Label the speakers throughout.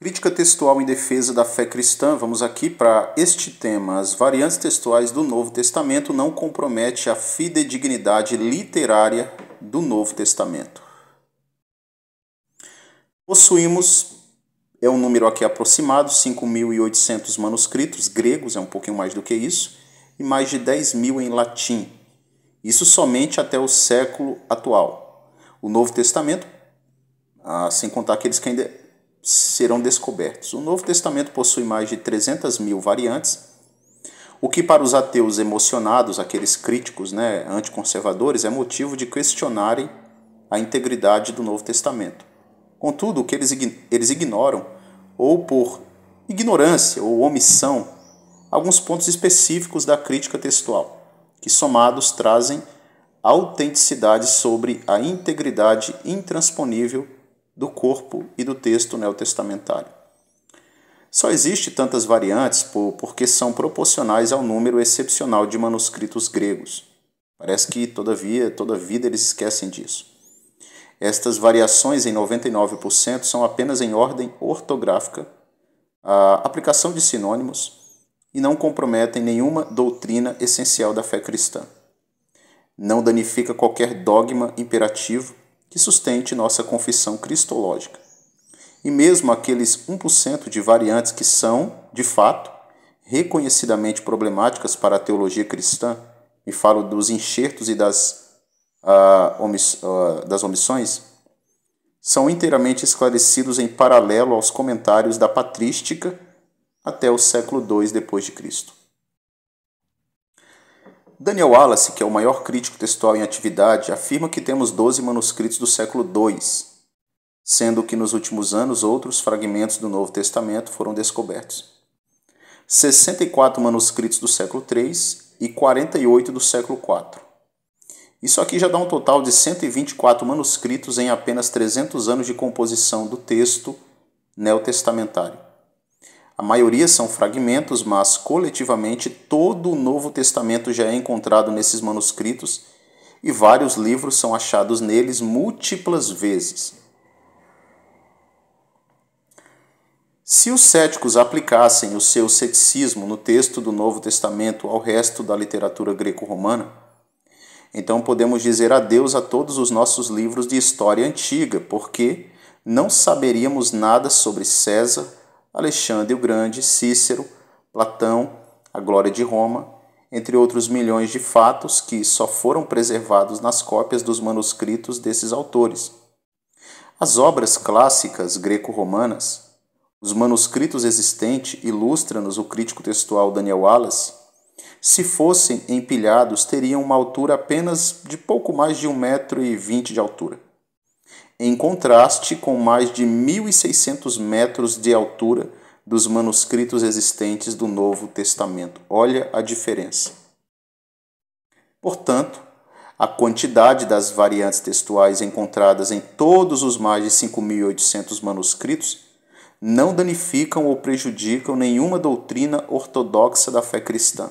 Speaker 1: Crítica textual em defesa da fé cristã. Vamos aqui para este tema. As variantes textuais do Novo Testamento não comprometem a fidedignidade literária do Novo Testamento. Possuímos, é um número aqui aproximado, 5.800 manuscritos gregos, é um pouquinho mais do que isso, e mais de 10.000 em latim. Isso somente até o século atual. O Novo Testamento, sem contar aqueles que ainda serão descobertos. O Novo Testamento possui mais de 300.000 variantes, o que para os ateus emocionados, aqueles críticos, anticonservadores, é motivo de questionarem a integridade do Novo Testamento. Contudo, o que eles ignoram, ou por ignorância ou omissão, alguns pontos específicos da crítica textual, que somados trazem autenticidade sobre a integridade intransponível do corpo e do texto neotestamentário. Só existe tantas variantes porque são proporcionais ao número excepcional de manuscritos gregos. Parece que, toda vida eles esquecem disso. Estas variações em 99% são apenas em ordem ortográfica, a aplicação de sinônimos e não comprometem nenhuma doutrina essencial da fé cristã. Não danifica qualquer dogma imperativo que sustente nossa confissão cristológica. E mesmo aqueles 1% de variantes que são, de fato, reconhecidamente problemáticas para a teologia cristã, e falo dos enxertos e das omissões, são inteiramente esclarecidos em paralelo aos comentários da patrística até o século II d.C. Daniel Wallace, que é o maior crítico textual em atividade, afirma que temos 12 manuscritos do século II, sendo que nos últimos anos outros fragmentos do Novo Testamento foram descobertos. 64 manuscritos do século III e 48 do século IV. Isso aqui já dá um total de 124 manuscritos em apenas 300 anos de composição do texto neotestamentário. A maioria são fragmentos, mas coletivamente todo o Novo Testamento já é encontrado nesses manuscritos e vários livros são achados neles múltiplas vezes. Se os céticos aplicassem o seu ceticismo no texto do Novo Testamento ao resto da literatura greco-romana, então podemos dizer adeus a todos os nossos livros de história antiga, porque não saberíamos nada sobre César, Alexandre o Grande, Cícero, Platão, a glória de Roma, entre outros milhões de fatos que só foram preservados nas cópias dos manuscritos desses autores. As obras clássicas greco-romanas, os manuscritos existentes, ilustra-nos o crítico textual Daniel Wallace, se fossem empilhados, teriam uma altura apenas de pouco mais de 1,20 m de altura, em contraste com mais de 1.600 metros de altura dos manuscritos existentes do Novo Testamento. Olha a diferença. Portanto, a quantidade das variantes textuais encontradas em todos os mais de 5.800 manuscritos não danificam ou prejudicam nenhuma doutrina ortodoxa da fé cristã.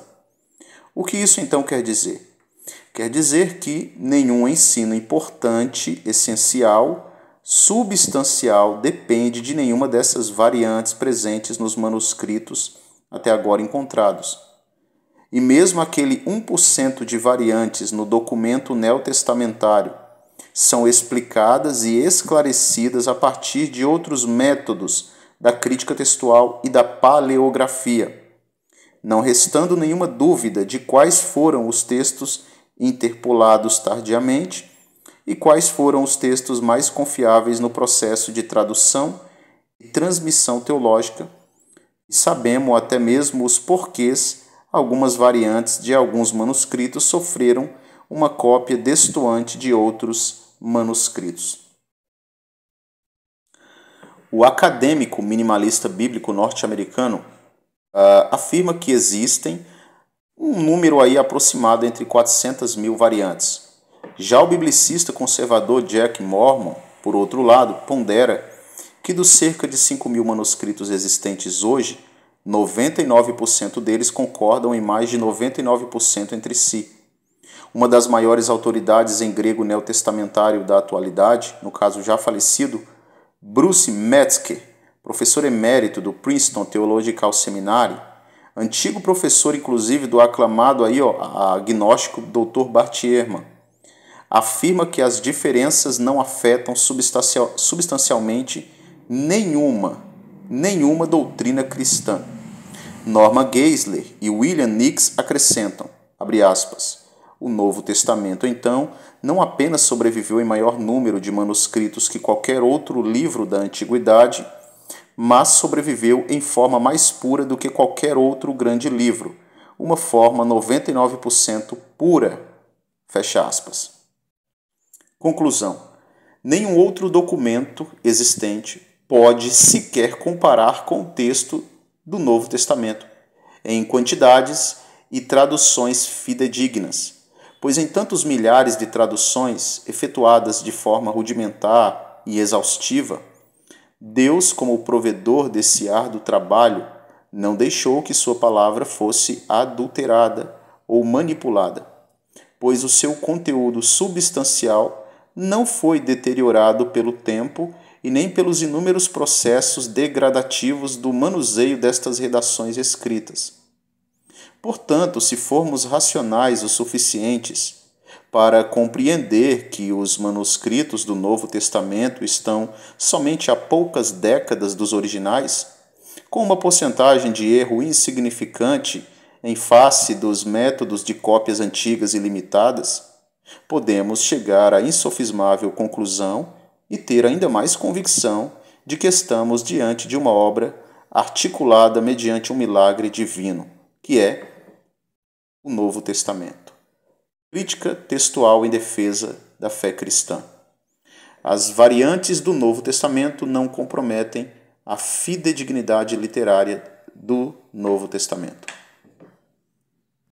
Speaker 1: O que isso então quer dizer? Quer dizer que nenhum ensino importante, essencial, substancial depende de nenhuma dessas variantes presentes nos manuscritos até agora encontrados. E mesmo aquele 1% de variantes no documento neotestamentário são explicadas e esclarecidas a partir de outros métodos da crítica textual e da paleografia, não restando nenhuma dúvida de quais foram os textos interpolados tardiamente e quais foram os textos mais confiáveis no processo de tradução e transmissão teológica, e sabemos até mesmo os porquês algumas variantes de alguns manuscritos sofreram uma cópia destoante de outros manuscritos. O acadêmico minimalista bíblico norte-americano afirma que existem um número aí aproximado entre 400.000 variantes. Já o biblicista conservador Jack Mormon, por outro lado, pondera que dos cerca de 5.000 manuscritos existentes hoje, 99% deles concordam em mais de 99% entre si. Uma das maiores autoridades em grego neotestamentário da atualidade, no caso já falecido, Bruce Metzger, professor emérito do Princeton Theological Seminary, antigo professor inclusive do aclamado agnóstico Dr. Bart Ehrman, afirma que as diferenças não afetam substancialmente nenhuma doutrina cristã. Norma Geisler e William Nix acrescentam, abre aspas, o Novo Testamento, então, não apenas sobreviveu em maior número de manuscritos que qualquer outro livro da Antiguidade, mas sobreviveu em forma mais pura do que qualquer outro grande livro, uma forma 99% pura. Fecha aspas. Conclusão. Nenhum outro documento existente pode sequer comparar com o texto do Novo Testamento, em quantidades e traduções fidedignas, pois em tantos milhares de traduções efetuadas de forma rudimentar e exaustiva, Deus, como o provedor desse árduo trabalho, não deixou que sua palavra fosse adulterada ou manipulada, pois o seu conteúdo substancial não foi deteriorado pelo tempo e nem pelos inúmeros processos degradativos do manuseio destas redações escritas. Portanto, se formos racionais o suficientes para compreender que os manuscritos do Novo Testamento estão somente a poucas décadas dos originais, com uma porcentagem de erro insignificante em face dos métodos de cópias antigas e limitadas, podemos chegar à insofismável conclusão e ter ainda mais convicção de que estamos diante de uma obra articulada mediante um milagre divino, que é o Novo Testamento. Crítica textual em defesa da fé cristã. As variantes do Novo Testamento não comprometem a fidedignidade literária do Novo Testamento.